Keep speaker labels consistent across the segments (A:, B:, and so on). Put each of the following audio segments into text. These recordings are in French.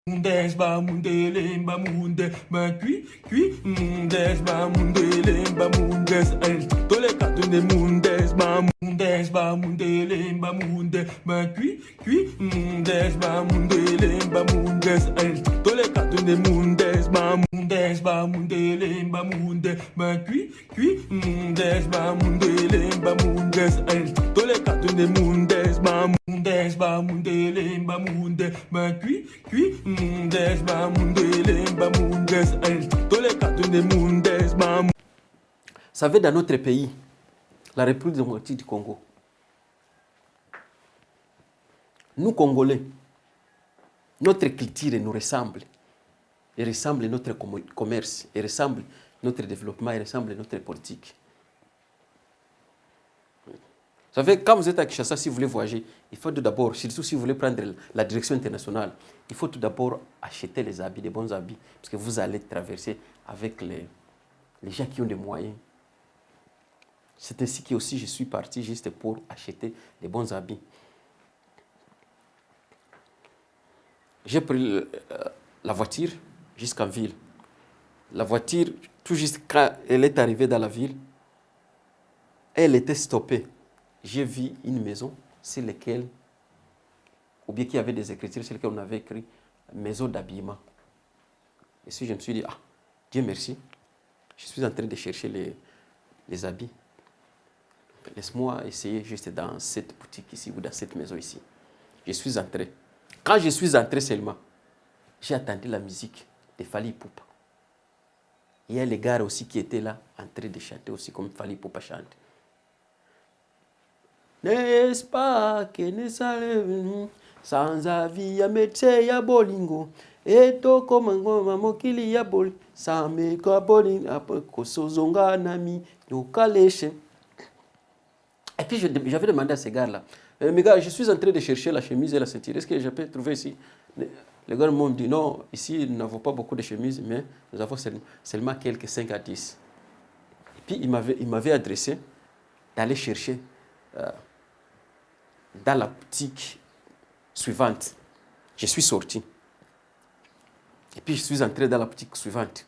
A: Mundes ba mundele ba munde ba kui mundes ba mundele ba mundes tous les cartons de mundes ba mundele ba munde ba kui mundes ba mundele ba mundes tous les cartons de mundes ba mundele ba munde ba kui mundes ba mundele ba mundes tous les cartons de mundes ba mundele ba munde ba kui mundes ba mundele ba mundes tous les cartons de mundes ba. Vous
B: savez, dans notre pays, la République démocratique du Congo, nous Congolais, notre culture nous ressemble. Elle ressemble notre commerce, elle ressemble notre développement, elle ressemble notre politique. Vous savez, quand vous êtes à Kinshasa, si vous voulez voyager, il faut tout d'abord, surtout si vous voulez prendre la direction internationale, il faut tout d'abord acheter les habits, des bons habits, parce que vous allez traverser avec les gens qui ont des moyens. C'est ainsi que aussi je suis parti juste pour acheter des bons habits. J'ai pris la voiture jusqu'en ville. La voiture, tout juste quand elle est arrivée dans la ville, elle était stoppée. J'ai vu une maison sur laquelle, ou bien qui avait des écritures sur lesquelles on avait écrit maison d'habillement. Et si je me suis dit, ah, Dieu merci, je suis en train de chercher les habits. Laisse-moi essayer juste dans cette boutique ici ou dans cette maison ici. Je suis entré. Quand je suis entré seulement, j'ai entendu la musique de Fally Ipupa. Il y a les gars aussi qui étaient là en train de chanter aussi comme Fally Ipupa chante. N'est-ce pas que ne salve sans avis ya métier ya bolingo et to comme mokili ya bol sans me ko bolin après ko sozonga nami no kaleche. Et puis j'avais demandé à ces gars-là, mes gars, je suis en train de chercher la chemise et la ceinture, est-ce que je peux trouver ici? Les gars m'ont dit non, ici nous n'avons pas beaucoup de chemises, mais nous avons seulement quelques 5 à 10. Et puis il m'avait adressé d'aller chercher dans la boutique suivante. Je suis sorti. Et puis je suis entré dans la boutique suivante.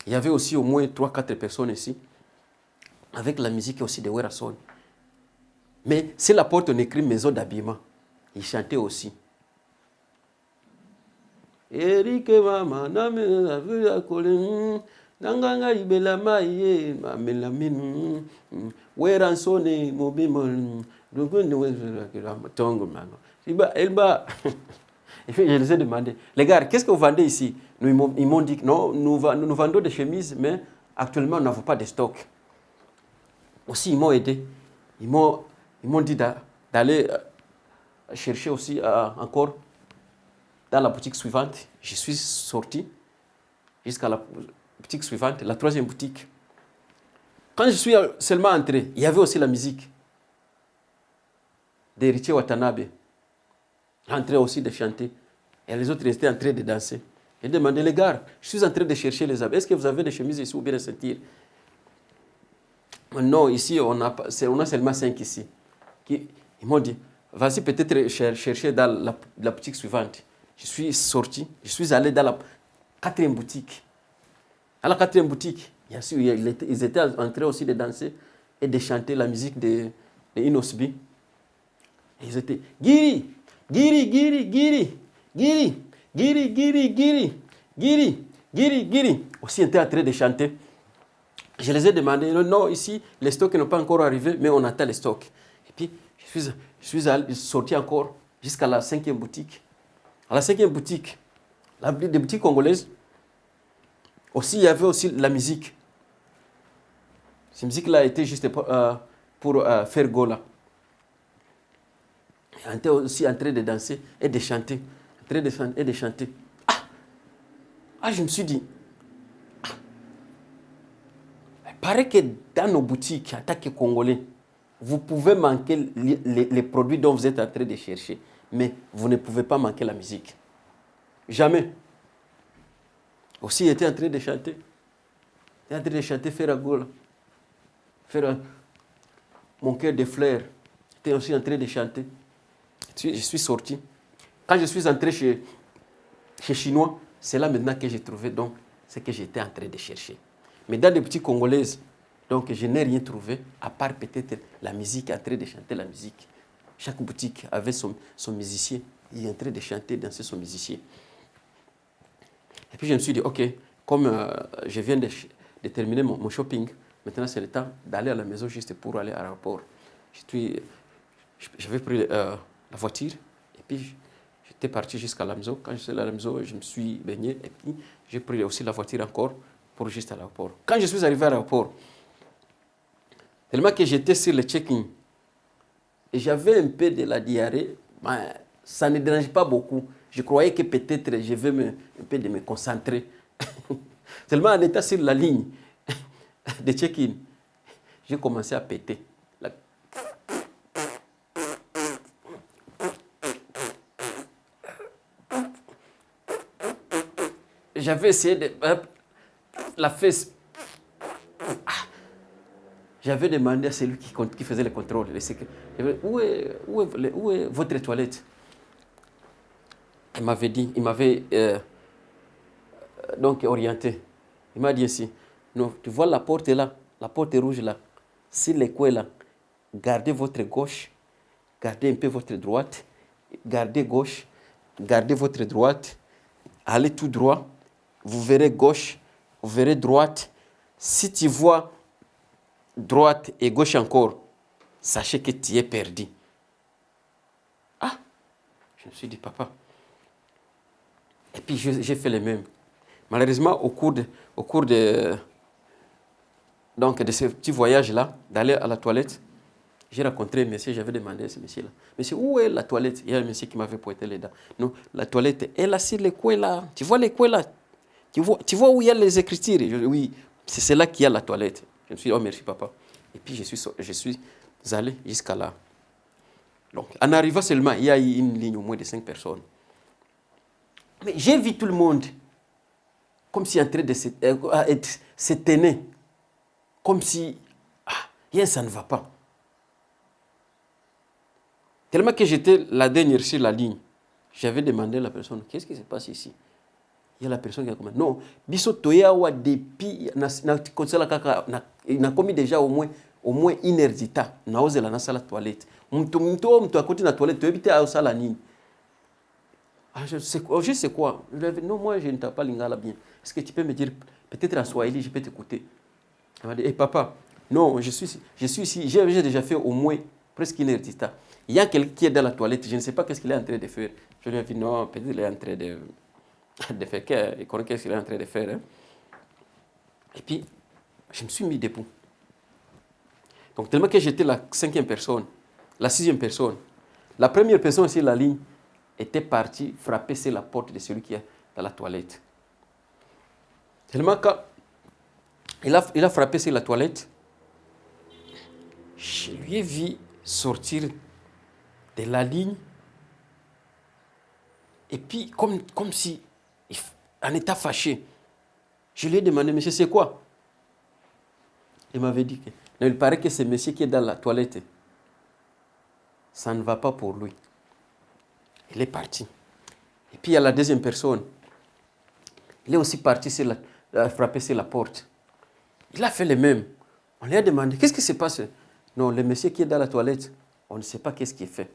B: Il y avait aussi au moins 3-4 personnes ici, avec la musique aussi de Werason. Mais c'est la porte on écrit maison d'habillement. Ils chantaient aussi. Eric mama nanganga ibela maye mamelaminu Werason mobimol et puis je les ai demandé, les gars, qu'est-ce que vous vendez ici? Ils m'ont dit que non, nous vendons des chemises, mais actuellement, nous n'avons pas de stock. Aussi, ils m'ont aidé. Ils m'ont dit d'aller chercher aussi encore dans la boutique suivante. Je suis sorti jusqu'à la boutique suivante, la 3e boutique. Quand je suis seulement entré, il y avait aussi la musique d'Héritier Watanabe. Entré aussi de chanter. Et les autres étaient en train de danser. J'ai demandé, les gars, je suis en train de chercher les habits. Est-ce que vous avez des chemises ici ou bien des ceintures? Non, ici, on a seulement 5 ici. Ils m'ont dit, vas-y peut-être chercher dans la boutique suivante. Je suis sorti, je suis allé dans la 4e boutique. À la 4e boutique, ils étaient en train aussi de danser et de chanter la musique de Inosbi. Ils étaient Giri, Giri, Giri, Giri, Giri, Giri, Giri, Giri, Giri, Giri, Giri. Aussi, ils étaient en train de chanter. Je les ai demandé, non, ici, les stocks n'ont pas encore arrivé, mais on attend les stocks. Et puis, je suis sorti encore jusqu'à la 5e boutique. À la 5e boutique, des boutiques congolaises, aussi, il y avait aussi la musique. Cette musique-là était juste pour faire gola. On était aussi en train de danser et de chanter. Je me suis dit, il paraît que dans nos boutiques, en tant que Congolais, vous pouvez manquer les produits dont vous êtes en train de chercher, mais vous ne pouvez pas manquer la musique. Jamais. Aussi, il était en train de chanter. Il était en train de chanter Ferragola. Mon cœur de fleurs. Il était aussi en train de chanter. Je suis sorti. Quand je suis entré chez chez Chinois, c'est là maintenant que j'ai trouvé donc ce que j'étais en train de chercher. Mais dans des boutiques congolaises, donc je n'ai rien trouvé, à part peut-être la musique, en train de chanter la musique. Chaque boutique avait son musicien, il est en train de chanter, danser son musicien. Et puis je me suis dit, ok, comme je viens de terminer mon shopping, maintenant c'est le temps d'aller à la maison juste pour aller à l'aéroport. J'avais pris la voiture et puis j'étais parti jusqu'à la maison. Quand je suis allé à la maison, je me suis baigné et puis j'ai pris aussi la voiture encore pour juste à l'aéroport. Quand je suis arrivé à l'aéroport, tellement que j'étais sur le check-in et j'avais un peu de la diarrhée, mais ça ne dérange pas beaucoup. Je croyais que peut-être je vais un peu de me concentrer. Tellement en étant sur la ligne de check-in, j'ai commencé à péter. J'avais essayé de... la fesse... J'avais demandé à celui qui faisait le contrôle, le secret, où est votre toilette? Il m'avait dit, il m'avait donc orienté. Il m'a dit ainsi, non, tu vois la porte là, la porte rouge là, sur les coins là, gardez votre gauche, gardez un peu votre droite, gardez gauche, gardez votre droite, allez tout droit, vous verrez gauche, vous verrez droite. Si tu vois droite et gauche encore, sachez que tu es perdu. Ah, je me suis dit, papa. Et puis j'ai fait le même. Malheureusement, au cours de ce petit voyage-là, d'aller à la toilette, j'ai rencontré un monsieur, j'avais demandé à ce monsieur-là, monsieur, où est la toilette? Il y a un monsieur qui m'avait pointé les dents. Non, la toilette est là sur les coins là. Tu vois les coins là? Tu vois où il y a les écritures? Oui, c'est là qu'il y a la toilette. Je me suis dit, oh merci papa. Et puis je suis allé jusqu'à là. Donc, en arrivant seulement, il y a eu une ligne au moins de 5 personnes. Mais j'ai vu tout le monde comme si en train de se tenir, comme si ça ne va pas. Tellement que j'étais la dernière sur la ligne, j'avais demandé à la personne, qu'est-ce qui se passe ici? Il y a la personne qui a commencé, non, biso toyawa depuis, n'a commis déjà au moins 1 heure d'ita, n'a osé la nasa la toilette. Mtu à côté de la toilette, tu habites à la ligne. Je sais quoi. Non, moi, je ne t'ai pas lingala bien. Est-ce que tu peux me dire, peut-être en swahili, je peux t'écouter? Il m'a dit, hey, papa, non, je suis ici, j'ai déjà fait au moins presque 1 heure d'ita. Il y a quelqu'un qui est dans la toilette, je ne sais pas qu'est-ce qu'il est en train de faire. Je lui ai dit, non, peut-être qu'il est en train de faire, il connaît qu'est-ce qu'il est en train de faire. Hein. Et puis, je me suis mis debout. Donc, tellement que j'étais la 5e personne, la 6e personne, la première personne sur la ligne était partie frapper sur la porte de celui qui est dans la toilette. Tellement qu'il a frappé sur la toilette, je lui ai vu sortir de la ligne et puis comme si en état fâché. Je lui ai demandé, monsieur, c'est quoi? Il m'avait dit que non, il paraît que ce monsieur qui est dans la toilette, ça ne va pas pour lui. Il est parti. Et puis il y a la deuxième personne. Il est aussi parti frapper sur la porte. Il a fait le même. On lui a demandé, qu'est-ce qui se passe? Non, le monsieur qui est dans la toilette, on ne sait pas qu'est-ce qu'il fait.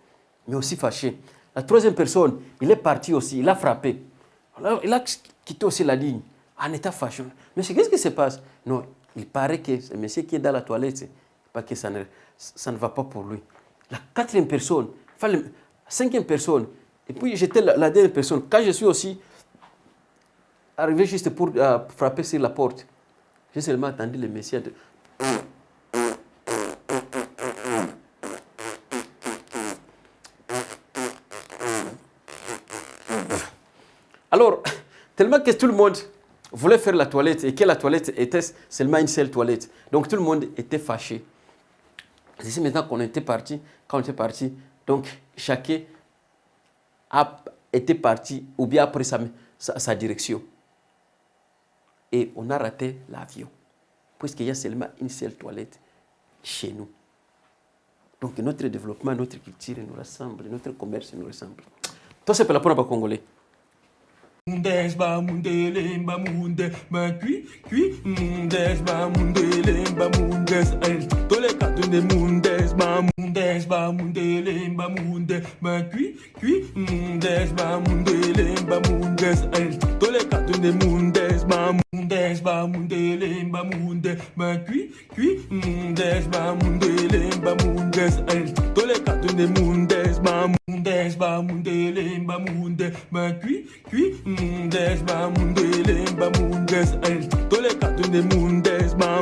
B: Mais aussi fâché. La troisième personne, il est parti aussi, il a frappé. Alors, il a quitté aussi la ligne, en état fâché. Monsieur, qu'est-ce qui se passe? Non, il paraît que le monsieur qui est dans la toilette, pas que ça ne va pas pour lui. La 4e personne, enfin, la 5e personne, et puis j'étais la dernière personne. Quand je suis aussi arrivé juste pour frapper sur la porte, j'ai seulement attendu le monsieur. Alors, tellement que tout le monde voulait faire la toilette et que la toilette était seulement une seule toilette. Donc tout le monde était fâché. C'est maintenant qu'on était parti, quand on était parti, donc chacun était parti ou bien après sa direction. Et on a raté l'avion, puisqu'il y a seulement une seule toilette chez nous. Donc notre développement, notre culture nous ressemble, notre commerce nous ressemble. Tout ça, c'est pour la Congolais.
A: mundes ba mundele ba munde ba cuit mundes ba mundele ba mundes tous les cartons de mundes ba mundele ba munde ba cuit mundes ba mundele ba mundes tous les cartons de mundes ba mundele ba munde ba cuit mundes ba mundele ba mundes tous les cartons de mundes ba mundele ba munde ba cuit mundes ba mundele ba mundes tous les cartons de mundes ba